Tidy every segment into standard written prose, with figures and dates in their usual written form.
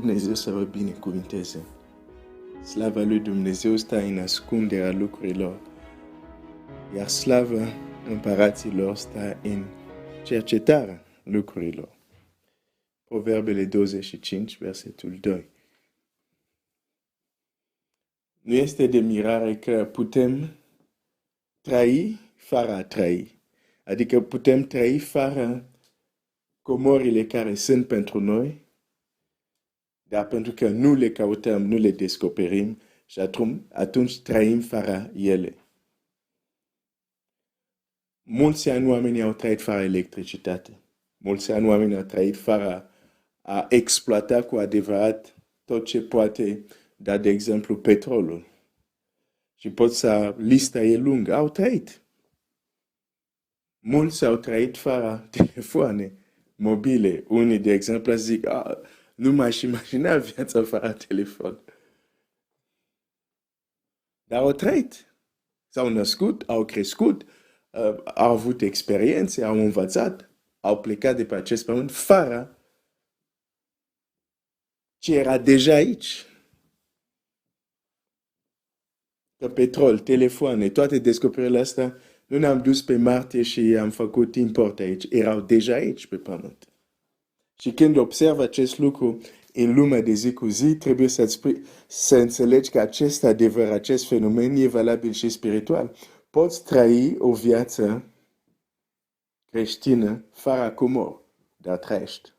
Dumnezeu să vă binecuvinteze. Slava lui Dumnezeu stă în ascunderea lucrurilor, iar slava împăraților stă în cercetarea lucrurilor. Proverbele 25, versetul 2. Nu este de mirare că putem trăi fără a trăi. Adică putem trăi fără comorile care sunt pentru noi, dar pentru că nu le căutăm, nu le descoperim și atunci trăim fără ele. Mulți ani oamenii au trăit fără electricitate. Mulți ani oamenii au trăit fără a exploata cu adevărat tot ce poate da, de exemplu, petrolul. Și pot să lista e lungă. Au trăit. Mulți au trăit fără telefoane mobile. Unii, de exemplu, zic, nu m-aș imagina viața fără telefon. Dar au trăit. S-au născut, au crescut, au avut experiențe, au învățat, au plecat de pe acest pământ fără ce era deja aici. Că petrol, telefoane, toate descoperirile astea, nu ne-am dus pe Marte și am făcut import aici. Erau deja aici pe pământ. Și când observi acest lucru în lumea de zi cu zi, trebuie să înțelegi că acest adevăr, acest fenomen e valabil și spiritual. Poți trăi o viață creștină fără comor, dar trăiești.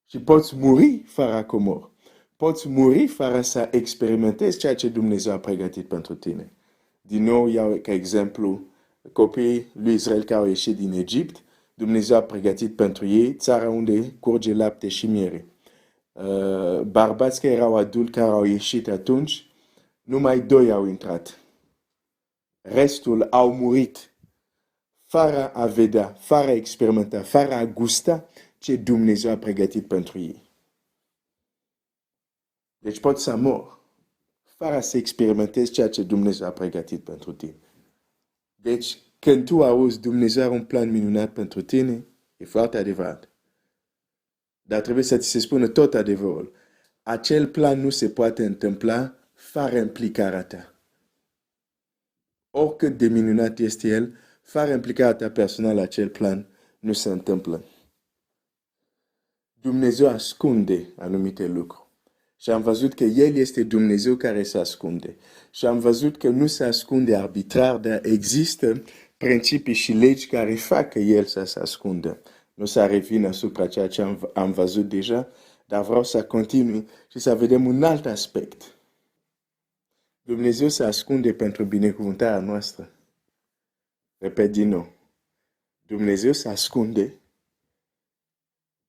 Și poți muri fără comor. Poți muri fără să experimentezi ceea ce Dumnezeu a pregătit pentru tine. Din nou, iau ca exemplu copiii lui Israel care au ieșit din Egipt. Dumnezeu a pregătit pentru ei țara unde curge lapte și miere. Bărbați care erau adulți care au ieșit atunci, numai 2 au intrat. Restul au murit fără a vedea, fără a experimenta, fără a gusta ce Dumnezeu a pregătit pentru ei. Deci poți să mor fără să experimentezi ceea ce Dumnezeu a pregătit pentru tine. Deci, când tu auzi Dumnezeu are un plan minunat pentru tine, e foarte adevărat. Dar trebuie să ți se spună tot adevărul. Acel plan nu se poate întâmpla fără implicarea ta. Oricât de minunat este el, fără implicarea ta personală, acel plan nu se întâmplă. Dumnezeu ascunde anumite lucruri. Și am văzut că El este Dumnezeu care se ascunde. Și am văzut că nu se ascunde arbitrar, dar există principii și legi care fac că El să se ascundă. Nu să revin asupra ceea ce am văzut deja, dar vreau să continui și să vedem un alt aspect. Dumnezeu se ascunde pentru binecuvântarea noastră. Repet din nou. Dumnezeu se ascunde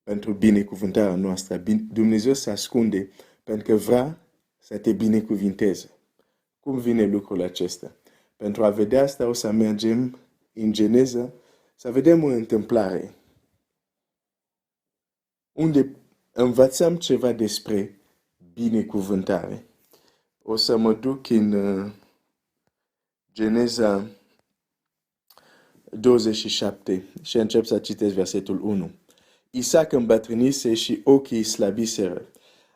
pentru binecuvântarea noastră. Dumnezeu se ascunde pentru că vrea să te binecuvinteze. Cum vine lucrul acesta? Pentru a vedea asta o să mergem în Geneza, să vedem o întâmplare unde învățăm ceva despre binecuvântare. O să mă duc în Geneza 27 și încep să citesc versetul 1. Isaac îmbătrânise și ochii slăbiseră,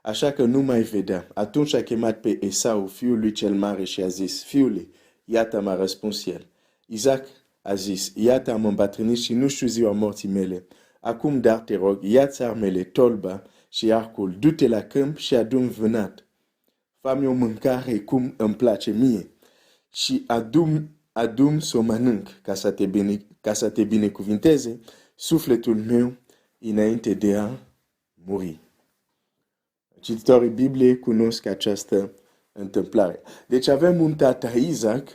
așa că nu mai vedea. Atunci a chemat pe Esau, fiul lui cel mare, și a zis, fiule, iată m-a răspuns el. Isaac a zis, iată am îmbătrânit și nu știu ziua morții mele. Acum, dar te rog, ia-ți armele, tolba și arcul, du-te la câmp și adu-mi vânat. Fă-mi o mâncare cum îmi place mie și adu-mi să o mănânc ca să te binecuvinteze sufletul meu înainte de a muri. Cititorii Bibliei cunosc această întâmplare. Deci avem un tată Isaac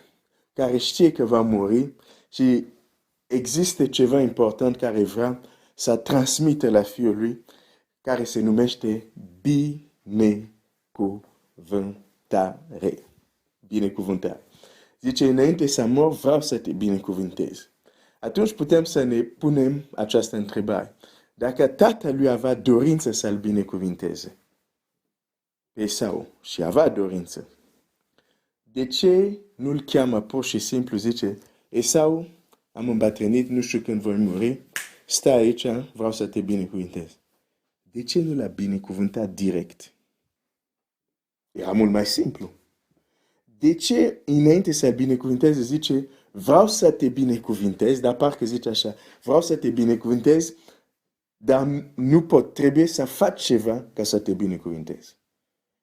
care știe că va muri și există ceva important care vrea să transmită la fiul lui, care se numește binecuvântare. Binecuvântare. Zice, înainte să mor, vreau să te binecuvântez. Atunci putem să ne punem această întrebare. Dacă tatălui avea dorință să-l binecuvinteze pe Esau și avea dorință, de ce nu-l cheamă pur și simplu, zice, Esau, am îmbătrânit, nu știu când voi muri, stai aici, vreau să te binecuvintez. de ce nu l-a binecuvântat direct? Era mult mai simplu. De ce înainte să-l binecuvânteze zice, vreau să te binecuvântez, dar parcă zice așa, vreau să te binecuvântez, dar nu pot, trebuie să fac ceva ca să te binecuvântez.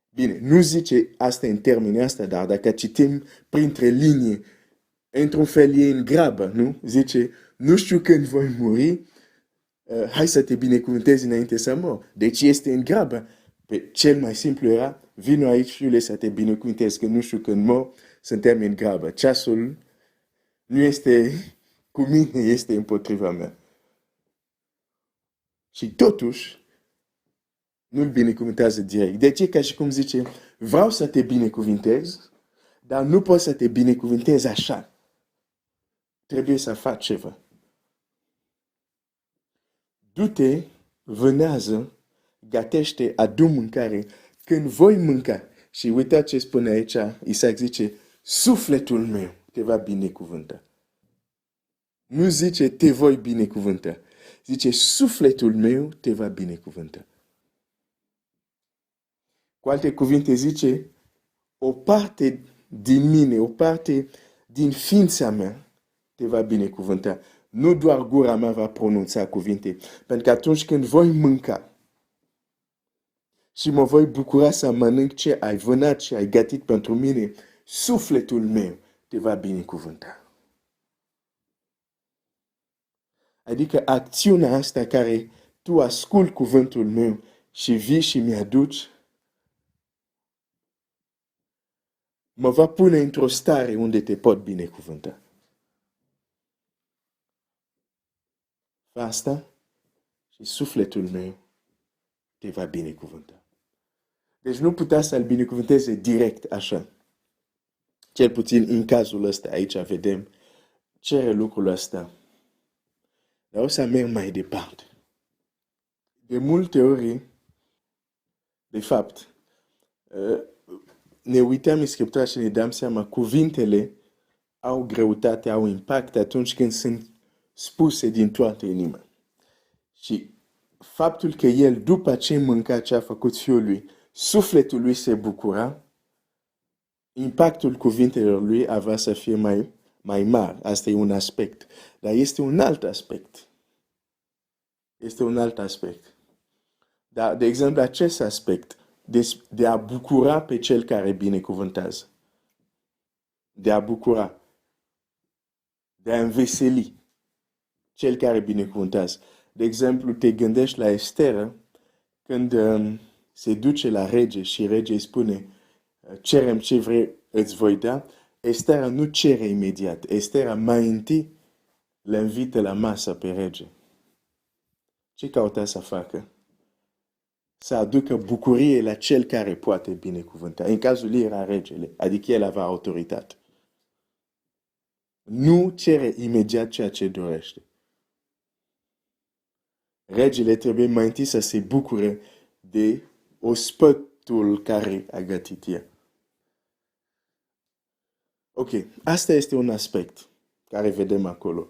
Bine, nu zice asta în termenii asta, dar dacă citim printre linii, într-un fel e în grabă, nu? Zice, nu știu când voi muri, hai să te binecuvântezi înainte să mor. Deci este în grabă. Pe cel mai simplu era, vino aici, fiule, să te binecuvântezi, că nu știu când mor, suntem în grabă. Ceasul nu este cu mine, este împotriva mea. Și totuși, nu-l binecuvântează direct. Deci e ca și cum zice, vreau să te binecuvântez, dar nu pot să te binecuvântez așa. Trebuie să fac ceva. Du-te, vânează, gătește, adu mâncare. Când voi mânca, și uitați ce spune aici, Isaac zice, sufletul meu te va binecuvânta. Nu zice te voi binecuvânta. Zice sufletul meu te va binecuvânta. Cu alte cuvinte zice, o parte din mine, o parte din ființa mea te va binecuvânta. Nu doar gura mea va pronunța cuvinte. Pentru că atunci când voi mânca și mă voi bucura să mănânc ce ai vânat și ai gătit pentru mine, sufletul meu te va binecuvânta. Adică acțiunea asta care tu ascult cuvântul meu și vii și mi-aduci, mă va pune într-o stare unde te pot binecuvânta. Fă asta și sufletul meu te va binecuvânta. Deci nu putea să-l binecuvânteze direct așa. Cel puțin în cazul ăsta, aici vedem, cere lucrul ăsta. Dar o să merg mai departe. De multe ori, de fapt, ne uităm în Scriptura și ne dăm seama, cuvintele au greutate, au impact atunci când sunt spuse din toată inima. Și faptul că el, după ce mânca ce a făcut fiul lui, sufletul lui se bucura, impactul cuvintelor lui avea să fie mai mare. Asta e un aspect. Dar este un alt aspect. Este un alt aspect. Dar, de exemplu, acest aspect de a bucura pe cel care binecuvântează. De a bucura. De a înveseli cel care binecuvântează. De exemplu, te gândești la Estera, când se duce la rege și rege îi spune, cerem ce vrei, îți voi da. Estera nu cere imediat. Estera mai întâi le invită la masă pe rege. Ce cauta să facă? Să aducă bucurie la cel care poate binecuvânta. În cazul lui era regele, adică el avea autoritate. Nu cere imediat ceea ce dorește. Regele trebuie mai întâi să se bucure de ospătul care a gătit el. Ok, asta este un aspect care vedem acolo.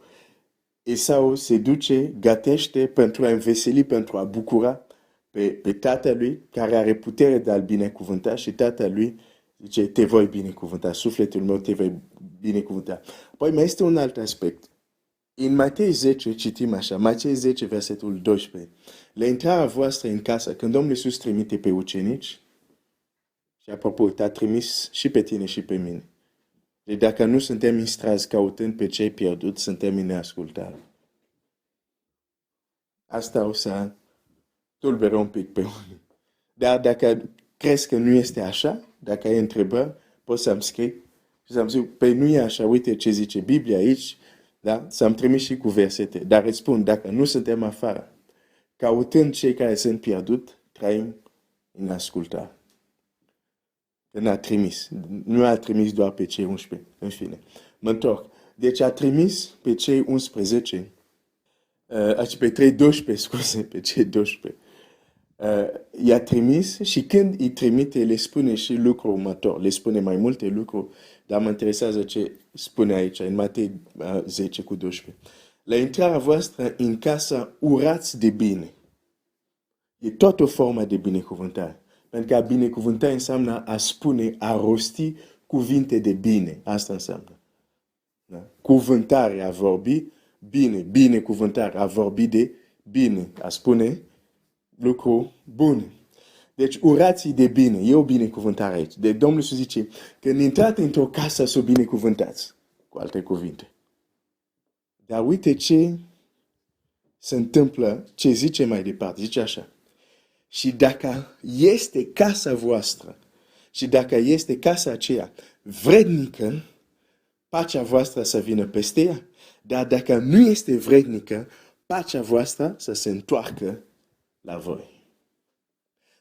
Esau se duce, gătește pentru a înveseli, pentru a bucura pe tatălui care are putere de a-l binecuvânta și tatălui zice, te voi binecuvânta, sufletul meu te voi binecuvânta. Apoi mai este un alt aspect. În Matei 10 citim așa, Matei 10 versetul 12. La intrarea voastră în casă, când Domnul Iisus trimite pe ucenici, și apropo, te-a trimis și pe tine și pe mine. Deci dacă nu suntem în stradă căutând pe cei pierduți, suntem în neascultare. Asta o să tulbere un pic pe unii. Dar dacă crezi că nu este așa, dacă ai întrebări, poți să-mi scrii și să-mi zic, păi nu e așa, uite ce zice Biblia aici, da? Să-mi trimis și cu versete. Dar îți spun, dacă nu suntem afară, căutând cei care sunt pierduți, trăim în ascultare. Că n-a trimis. Nu a trimis doar pe cei 11. În fine. Mă întorc. Deci a trimis pe cei 11. Pe cei 12, scuze, pe cei 12. I-a trimis și când îi trimite, le spune și lucrul următor. Le spune mai multe lucruri, dar mă interesează ce spune aici, în Matei 10 cu 12. La intrarea voastră în casa urați de bine. E tot o formă de binecuvântare. Pentru că a binecuvânta înseamnă a spune, a rosti cuvinte de bine. Asta înseamnă. Da? Cuvântare, a vorbi bine. Binecuvântare, a vorbi de bine. A spune lucru bun. Deci, urații de bine. E o binecuvântare aici. Deci, Domnul Iisus zice, când intrați într-o casă să o binecuvântați. Cu alte cuvinte. Dar uite ce se întâmplă, ce zice mai departe. Zice așa. Și dacă este casa voastră, și dacă este casa aceea vrednică, pacea voastră să vină peste ea. Dar dacă nu este vrednică, pacea voastră să se întoarcă la voi.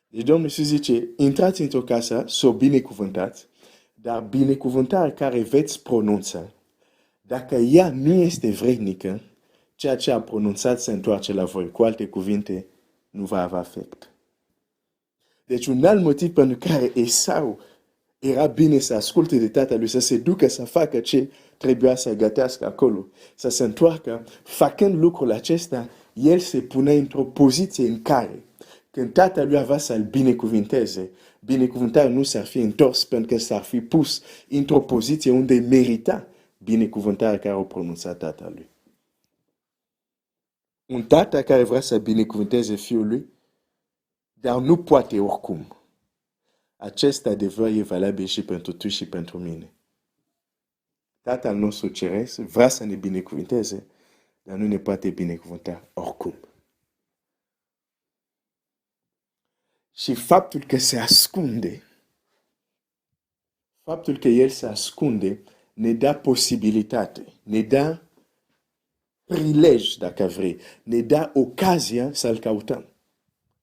Deci Domnul Iisus zice, intrați într-o casă să o binecuvântați, dar binecuvântarea care veți pronunța, dacă ea nu este vrednică, ceea ce a pronunțat se întoarce la voi. Cu alte cuvinte, nu va avea efect. Deci un alt motiv pentru care Esau era bine să asculte de tatălui, să se ducă să facă ce trebuia să gătească acolo, să se întoarcă, făcând lucrul acesta, el se pune într-o poziție în care, când tatălui avea să-l binecuvinteze, binecuvântarea nu s-ar fi întors pentru că s-ar fi pus într-o poziție unde merita binecuvântarea care o pronunța tatălui. Un tată care vrea să binecuvânteze fiul lui, dar nu poate oricum. Acest adevăr e valabil și pentru tu și pentru mine. Tatăl nostru ceresc vrea să ne binecuvânteze, dar nu ne poate binecuvânta oricum. Și faptul că se ascunde, faptul că El se ascunde, ne dă posibilitate, ne dă prilej, dacă vrei, ne dă ocazia să-L căutăm.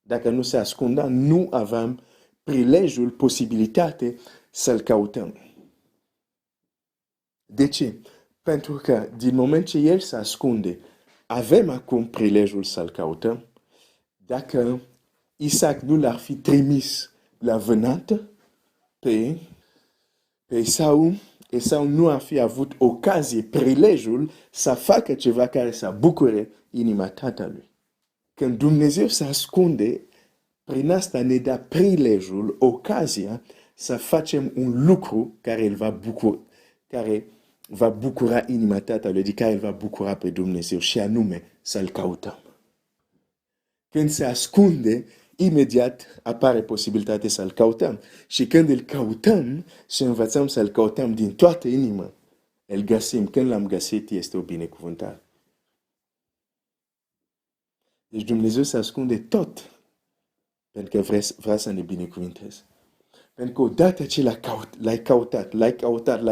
Dacă nu se ascundea, nu aveam prilejul, posibilitate să-L căutăm. De ce? Pentru că din moment ce El se ascunde, avem acum prilejul să-L căutăm. Dacă Isaac nu l-ar fi trimis la vânată pe Esau, Esau nu ar fi avut ocazie, prilejul să facă ceva care să bucure inima tatălui. Când Dumnezeu se ascunde, prin asta ne dă prilejul, ocazia să facem un lucru care îl va bucura, care va bucura inima tatălui, de care îl va bucura pe Dumnezeu, și anume să-L căutăm. Când se ascunde, imediat apare posibilitatea să-L căutăm. Și când îl căutăm și învățăm să-L căutăm din toată inima, îl găsim. Când l-am găsit, este o binecuvântare. Deci Dumnezeu se ascunde tot pentru că vrea să ne binecuvânteze. Pentru că odată ce l-ai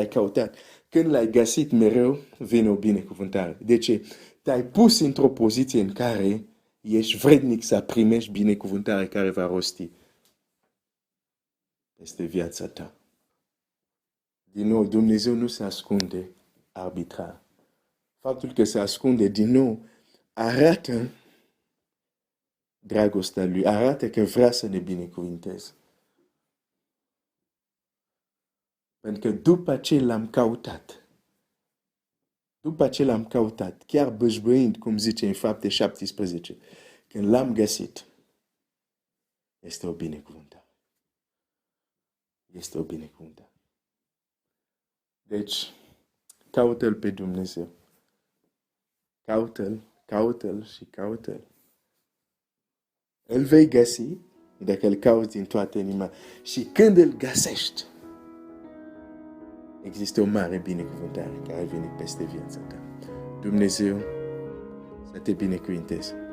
căutat, când l-ai găsit, mereu vine o binecuvântare. De ce? Te-ai pus într-o poziție în care ești vrednic să primești binecuvântarea care va rosti peste viața ta. Din nou, Dumnezeu nu se ascunde arbitrar. Faptul că se ascunde, din nou, arată dragostea lui, arată că vrea să ne binecuvânteze. Pentru că după ce l-am căutat, chiar bășbăind, cum zice în Fapte 17, când l-am găsit, este o binecuvântare. Este o binecuvântare. Deci, caută-L pe Dumnezeu. Caută-L și caută-L. Îl vei găsi dacă îl cauți din toată inima. Și când îl găsești, există o mare binecuvântare care vine peste viața ta. Dumnezeu să te binecuvânteze.